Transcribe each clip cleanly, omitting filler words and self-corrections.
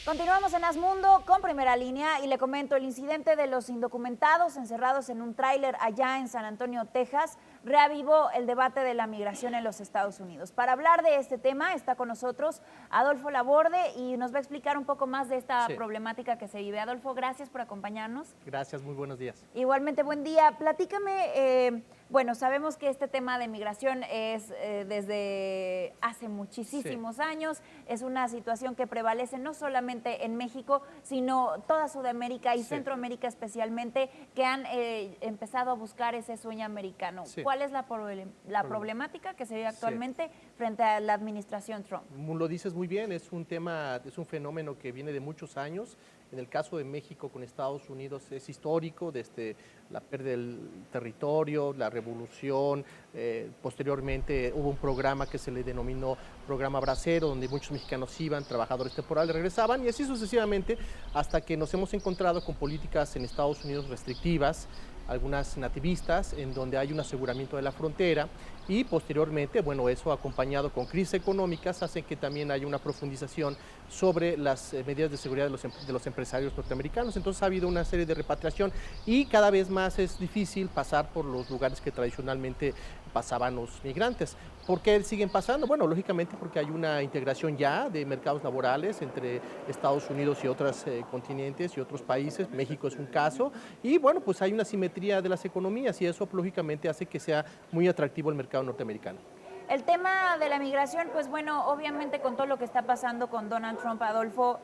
Continuamos en Asmundo con Primera Línea y le comento el incidente de los indocumentados encerrados en un tráiler allá en San Antonio, Texas, reavivó el debate de la migración en los Estados Unidos. Para hablar de este tema está con nosotros Adolfo Laborde y nos va a explicar un poco más de esta problemática que se vive. Adolfo, gracias por acompañarnos. Gracias, muy buenos días. Igualmente, buen día. Platícame, bueno, sabemos que este tema de migración es desde hace muchísimos años, es una situación que prevalece no solamente en México, sino toda Sudamérica y Centroamérica especialmente, que han empezado a buscar ese sueño americano. ¿Cuál es la problemática que se vive actualmente frente a la administración Trump? Lo dices muy bien, es un tema, es un fenómeno que viene de muchos años. En el caso de México con Estados Unidos es histórico, desde la pérdida del territorio, la revolución, posteriormente hubo un programa que se le denominó Programa Bracero, donde muchos mexicanos iban, trabajadores temporales regresaban, y así sucesivamente hasta que nos hemos encontrado con políticas en Estados Unidos restrictivas, algunas nativistas, en donde hay un aseguramiento de la frontera, y posteriormente, bueno, eso acompañado con crisis económicas hace que también haya una profundización sobre las medidas de seguridad de los empresarios norteamericanos. Entonces ha habido una serie de repatriación y cada vez más es difícil pasar por los lugares que tradicionalmente pasaban los migrantes. ¿Por qué siguen pasando? Bueno, lógicamente porque hay una integración ya de mercados laborales entre Estados Unidos y otros continentes y otros países. México es un caso. Y bueno, pues hay una simetría de las economías y eso lógicamente hace que sea muy atractivo el mercado norteamericano. El tema de la migración, pues bueno, obviamente con todo lo que está pasando con Donald Trump, Adolfo,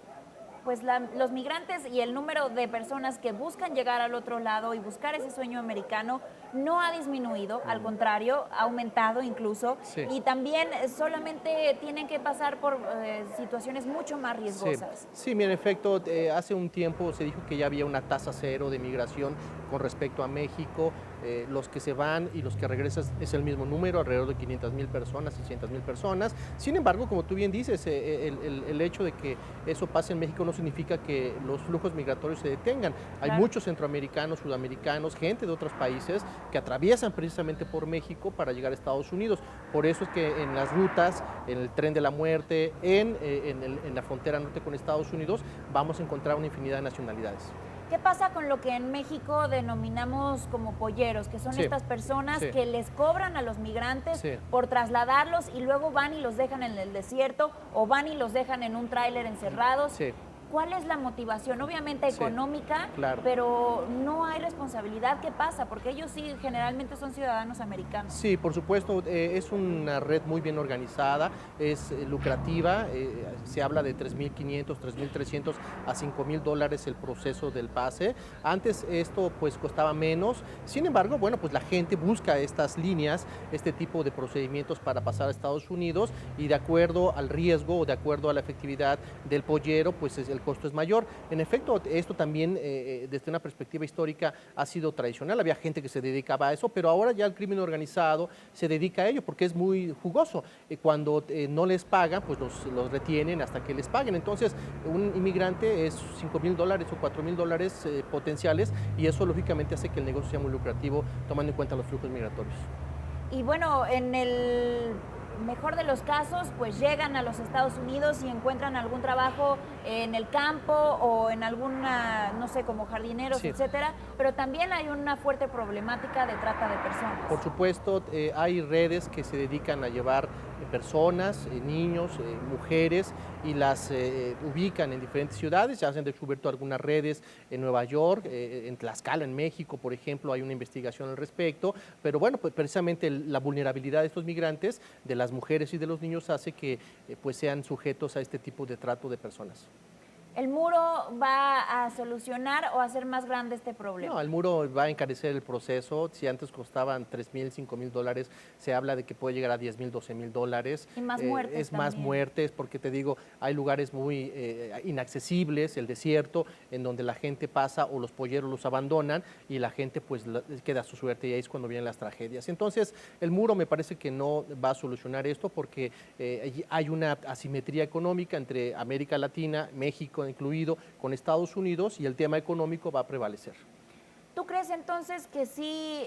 pues los migrantes y el número de personas que buscan llegar al otro lado y buscar ese sueño americano no ha disminuido, al contrario, ha aumentado incluso, y también solamente tienen que pasar por situaciones mucho más riesgosas. Sí, mira, en efecto, hace un tiempo se dijo que ya había una tasa cero de migración con respecto a México. Los que se van y los que regresan es el mismo número, alrededor de 500,000 personas, 600,000 personas. Sin embargo, como tú bien dices, el hecho de que eso pase en México no significa que los flujos migratorios se detengan. Hay muchos centroamericanos, sudamericanos, gente de otros países que atraviesan precisamente por México para llegar a Estados Unidos. Por eso es que en las rutas, en el tren de la muerte, en la frontera norte con Estados Unidos, vamos a encontrar una infinidad de nacionalidades. ¿Qué pasa con lo que en México denominamos como polleros, que son estas personas que les cobran a los migrantes por trasladarlos y luego van y los dejan en el desierto o van y los dejan en un tráiler encerrados? ¿Cuál es la motivación? Obviamente económica, pero no hay responsabilidad. ¿Qué pasa? Porque ellos sí generalmente son ciudadanos americanos. Sí, por supuesto, es una red muy bien organizada, es lucrativa, se habla de 3,500, 3,300 a 5,000 dólares el proceso del pase. Antes esto pues costaba menos, sin embargo, bueno, pues la gente busca estas líneas, este tipo de procedimientos para pasar a Estados Unidos y de acuerdo al riesgo o de acuerdo a la efectividad del pollero, pues el costo es mayor. En efecto, esto también desde una perspectiva histórica ha sido tradicional, había gente que se dedicaba a eso, pero ahora ya el crimen organizado se dedica a ello porque es muy jugoso. Cuando no les pagan, pues los retienen hasta que les paguen. Entonces, un inmigrante es 5,000 dólares o 4,000 dólares potenciales y eso lógicamente hace que el negocio sea muy lucrativo tomando en cuenta los flujos migratorios. Y bueno, en el mejor de los casos, pues llegan a los Estados Unidos y encuentran algún trabajo en el campo o en alguna, no sé, como jardineros, etcétera, pero también hay una fuerte problemática de trata de personas. Por supuesto, hay redes que se dedican a llevar personas, niños, mujeres y las ubican en diferentes ciudades. Ya se han descubierto algunas redes en Nueva York, en Tlaxcala, en México, por ejemplo, hay una investigación al respecto, pero bueno, pues precisamente la vulnerabilidad de estos migrantes, de las mujeres y de los niños hace que pues sean sujetos a este tipo de trato de personas. ¿El muro va a solucionar o a hacer más grande este problema? No, el muro va a encarecer el proceso. Si antes costaban 3,000, 5,000 dólares, se habla de que puede llegar a 10,000, 12,000 dólares. Y más muertes es más muertes porque te digo, hay lugares muy inaccesibles, el desierto, en donde la gente pasa o los polleros los abandonan y la gente pues queda a su suerte y ahí es cuando vienen las tragedias. Entonces, el muro me parece que no va a solucionar esto porque hay una asimetría económica entre América Latina, México incluido, con Estados Unidos y el tema económico va a prevalecer. ¿Tú crees entonces que sí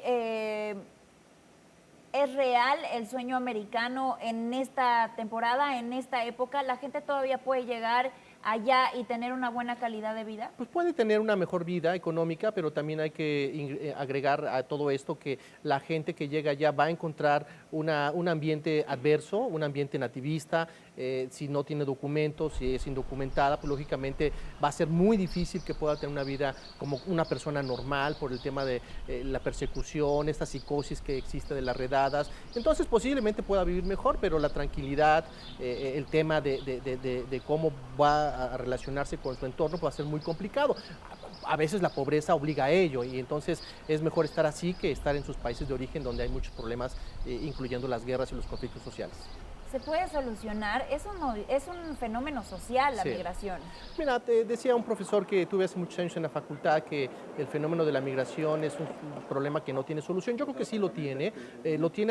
es real el sueño americano en esta temporada, en esta época? ¿La gente todavía puede llegar allá y tener una buena calidad de vida? Pues puede tener una mejor vida económica, pero también hay que agregar a todo esto que la gente que llega allá va a encontrar un ambiente adverso, un ambiente nativista. Si no tiene documentos, si es indocumentada, pues lógicamente va a ser muy difícil que pueda tener una vida como una persona normal por el tema de la persecución, esta psicosis que existe de las redadas. Entonces posiblemente pueda vivir mejor, pero la tranquilidad, el tema de cómo va a relacionarse con su entorno puede ser muy complicado. A veces la pobreza obliga a ello y entonces es mejor estar así que estar en sus países de origen donde hay muchos problemas, incluyendo las guerras y los conflictos sociales. ¿Se puede solucionar? Es un fenómeno social la Sí. migración. Mira, te decía un profesor que tuve hace muchos años en la facultad que el fenómeno de la migración es un problema que no tiene solución. Yo creo que sí lo tiene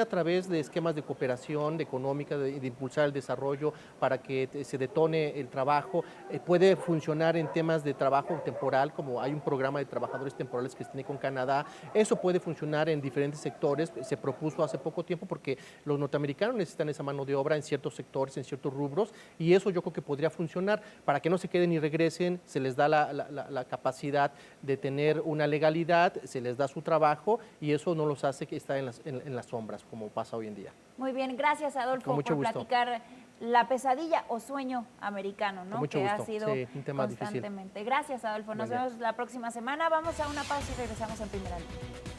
a través de esquemas de cooperación económica, de impulsar el desarrollo para que se detone el trabajo. Puede funcionar en temas de trabajo temporal, como hay un programa de trabajadores temporales que se tiene con Canadá. Eso puede funcionar en diferentes sectores. Se propuso hace poco tiempo porque los norteamericanos necesitan esa mano de obra en ciertos sectores, en ciertos rubros, y eso yo creo que podría funcionar para que no se queden y regresen. Se les da la capacidad de tener una legalidad, se les da su trabajo y eso no los hace que estar en las sombras, como pasa hoy en día. Muy bien, gracias Adolfo Con mucho por gusto. platicar la pesadilla o sueño americano, ¿no? Con mucho que gusto. ha sido Sí, un tema difícil. constantemente. Gracias Adolfo, nos Buen día. vemos la próxima semana. Vamos a una pausa y regresamos en Primera Línea.